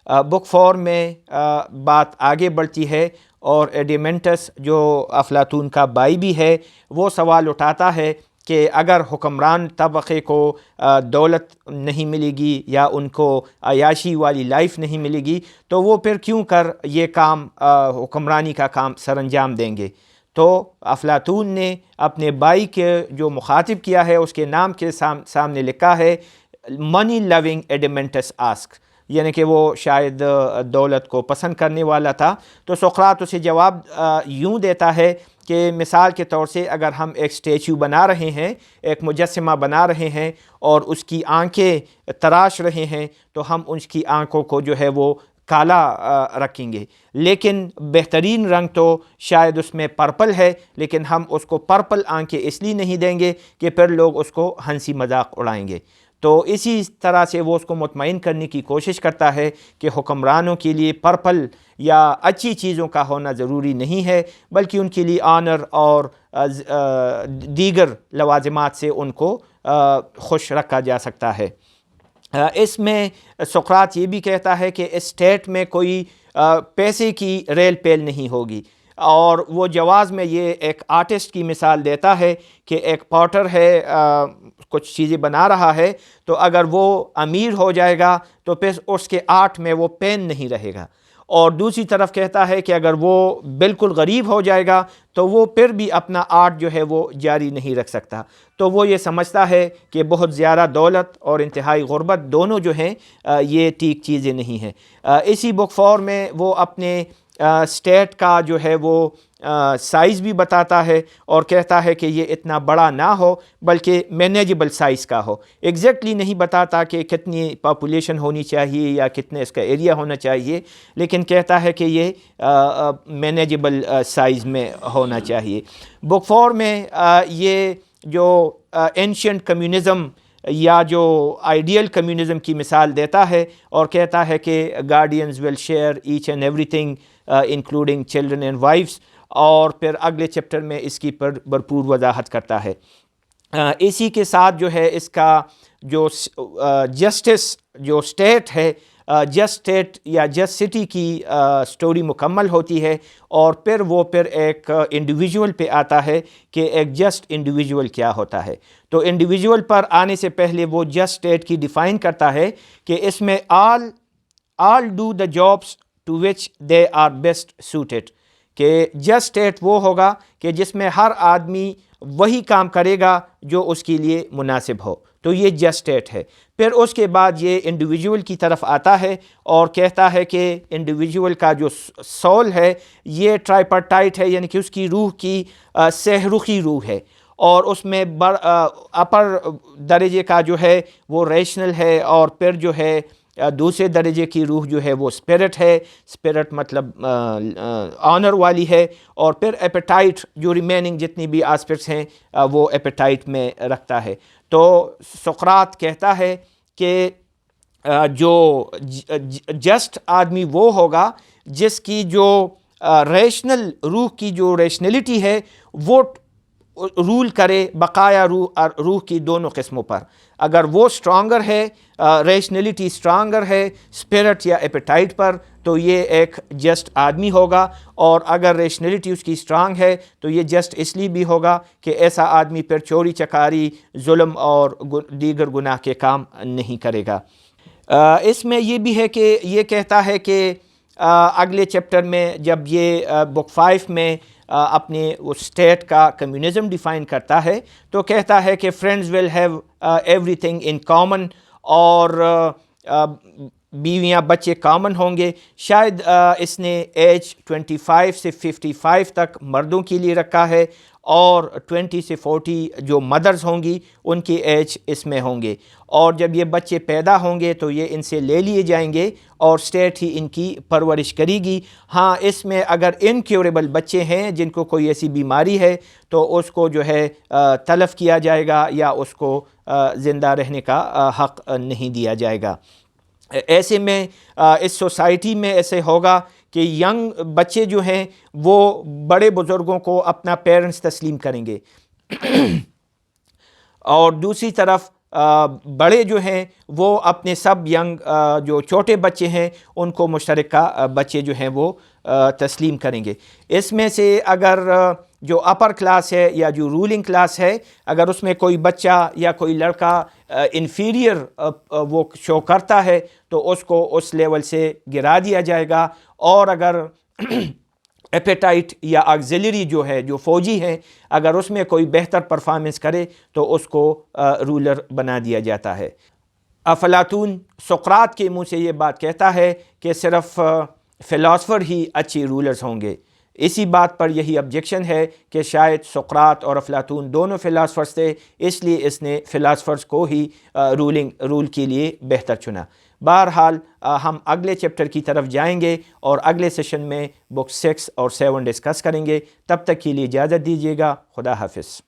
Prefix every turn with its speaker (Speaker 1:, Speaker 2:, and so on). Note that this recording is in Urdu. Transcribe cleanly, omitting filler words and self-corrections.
Speaker 1: بک 4 میں بات آگے بڑھتی ہے اور ایڈیمنٹس جو افلاطون کا بھائی بھی ہے وہ سوال اٹھاتا ہے کہ اگر حکمران طبقے کو دولت نہیں ملے گی یا ان کو عیاشی والی لائف نہیں ملے گی تو وہ پھر کیوں کر یہ کام حکمرانی کا کام سر انجام دیں گے. تو افلاطون نے اپنے بھائی کے جو مخاطب کیا ہے اس کے نام کے سامنے لکھا ہے منی لونگ ایڈیمنٹس آسک، یعنی کہ وہ شاید دولت کو پسند کرنے والا تھا. تو سقراط اسے جواب یوں دیتا ہے کہ مثال کے طور سے اگر ہم ایک اسٹیچو بنا رہے ہیں، ایک مجسمہ بنا رہے ہیں اور اس کی آنکھیں تراش رہے ہیں تو ہم اس کی آنکھوں کو جو ہے وہ کالا رکھیں گے، لیکن بہترین رنگ تو شاید اس میں پرپل ہے، لیکن ہم اس کو پرپل آنکھیں اس لیے نہیں دیں گے کہ پھر لوگ اس کو ہنسی مذاق اڑائیں گے. تو اسی طرح سے وہ اس کو مطمئن کرنے کی کوشش کرتا ہے کہ حکمرانوں کے لیے پرپل یا اچھی چیزوں کا ہونا ضروری نہیں ہے، بلکہ ان کے لیے آنر اور دیگر لوازمات سے ان کو خوش رکھا جا سکتا ہے. اس میں سقراط یہ بھی کہتا ہے کہ اسٹیٹ میں کوئی پیسے کی ریل پیل نہیں ہوگی، اور وہ جواز میں یہ ایک آرٹسٹ کی مثال دیتا ہے کہ ایک پاٹر ہے کچھ چیزیں بنا رہا ہے، تو اگر وہ امیر ہو جائے گا تو پھر اس کے آرٹ میں وہ پین نہیں رہے گا، اور دوسری طرف کہتا ہے کہ اگر وہ بالکل غریب ہو جائے گا تو وہ پھر بھی اپنا آرٹ جو ہے وہ جاری نہیں رکھ سکتا. تو وہ یہ سمجھتا ہے کہ بہت زیادہ دولت اور انتہائی غربت دونوں جو ہیں یہ ٹھیک چیزیں نہیں ہیں. اسی بک 4 میں وہ اپنے اسٹیٹ کا جو ہے وہ سائز بھی بتاتا ہے اور کہتا ہے کہ یہ اتنا بڑا نہ ہو بلکہ مینیجبل سائز کا ہو. ایگزیکٹلی نہیں بتاتا کہ کتنی پاپولیشن ہونی چاہیے یا کتنے اس کا ایریا ہونا چاہیے، لیکن کہتا ہے کہ یہ مینیجبل سائز میں ہونا چاہیے. بک 4 میں یہ جو اینشینٹ کمیونزم یا جو آئیڈیل کمیونزم کی مثال دیتا ہے اور کہتا ہے کہ guardians will share each and everything including children and wives, اور پھر اگلے چیپٹر میں اس کی پر بھرپور وضاحت کرتا ہے. اسی کے ساتھ جو ہے اس کا جو جسٹس جو اسٹیٹ ہے، جسٹ اسٹیٹ یا جسٹ سٹی کی سٹوری مکمل ہوتی ہے، اور پھر ایک انڈیویجول پہ آتا ہے کہ ایک جسٹ انڈیویجول کیا ہوتا ہے. تو انڈیویجول پر آنے سے پہلے وہ جسٹ اسٹیٹ کی ڈیفائن کرتا ہے کہ اس میں all do the jobs to which they are best suited, کہ جسٹ اسٹیٹ وہ ہوگا کہ جس میں ہر آدمی وہی کام کرے گا جو اس کے لیے مناسب ہو. تو یہ جسٹ اسٹیٹ ہے. پھر اس کے بعد یہ انڈیویجول کی طرف آتا ہے اور کہتا ہے کہ انڈیویجول کا جو سول ہے یہ ٹرائپرٹائٹ ہے، یعنی کہ اس کی روح کی سہرخی روح ہے، اور اس میں اپر درجے کا جو ہے وہ ریشنل ہے، اور پھر جو ہے دوسرے درجے کی روح جو ہے وہ اسپرٹ ہے، اسپرٹ مطلب آنر والی ہے، اور پھر ایپیٹائٹ جو ریمیننگ جتنی بھی آسپیکٹس ہیں وہ ایپیٹائٹ میں رکھتا ہے. تو سقراط کہتا ہے کہ جو جسٹ آدمی وہ ہوگا جس کی جو ریشنل روح کی جو ریشنلٹی ہے وہ رول کرے بقایا روح کی دونوں قسموں پر. اگر وہ سٹرانگر ہے، ریشنلٹی سٹرانگر ہے اسپرٹ یا ایپیٹائٹ پر، تو یہ ایک جسٹ آدمی ہوگا، اور اگر ریشنلٹی اس کی سٹرانگ ہے تو یہ جسٹ اس لیے بھی ہوگا کہ ایسا آدمی پھر چوری چکاری، ظلم اور دیگر گناہ کے کام نہیں کرے گا. اس میں یہ بھی ہے کہ یہ کہتا ہے کہ اگلے چیپٹر میں جب یہ بک 5 میں اپنے اس اسٹیٹ کا کمیونزم ڈیفائن کرتا ہے تو کہتا ہے کہ friends will have every thing in common, اور بیویاں بچے کامن ہوں گے. شاید اس نے ایج 25 سے 55 تک مردوں کے لیے رکھا ہے، اور 20 سے 40 جو مدرز ہوں گی ان کی ایج اس میں ہوں گے، اور جب یہ بچے پیدا ہوں گے تو یہ ان سے لے لیے جائیں گے اور اسٹیٹ ہی ان کی پرورش کرے گی. ہاں اس میں اگر انکیوریبل بچے ہیں جن کو کوئی ایسی بیماری ہے تو اس کو جو ہے تلف کیا جائے گا یا اس کو زندہ رہنے کا حق نہیں دیا جائے گا. ایسے میں اس سوسائٹی میں ایسے ہوگا کہ ینگ بچے جو ہیں وہ بڑے بزرگوں کو اپنا پیرنٹس تسلیم کریں گے، اور دوسری طرف بڑے جو ہیں وہ اپنے سب ینگ جو چھوٹے بچے ہیں ان کو مشترکہ بچے جو ہیں وہ تسلیم کریں گے۔ اس میں سے اگر جو اپر کلاس ہے یا جو رولنگ کلاس ہے، اگر اس میں کوئی بچہ یا کوئی لڑکا انفیریئر وہ شو کرتا ہے تو اس کو اس لیول سے گرا دیا جائے گا، اور اگر ایپیٹائٹ یا آگزیلری جو ہے جو فوجی ہے اگر اس میں کوئی بہتر پرفارمنس کرے تو اس کو رولر بنا دیا جاتا ہے۔ افلاطون سقراط کے منہ سے یہ بات کہتا ہے کہ صرف فلاسفر ہی اچھی رولرز ہوں گے۔ اسی بات پر یہی آبجیکشن ہے کہ شاید سقراط اور افلاطون دونوں فلاسفرز تھے، اس لیے اس نے فلاسفرز کو ہی رول کے لیے بہتر چنا۔ بہرحال ہم اگلے چیپٹر کی طرف جائیں گے اور اگلے سیشن میں بک 6 اور 7 ڈسکس کریں گے۔ تب تک کے لیے اجازت دیجیے گا۔ خدا حافظ۔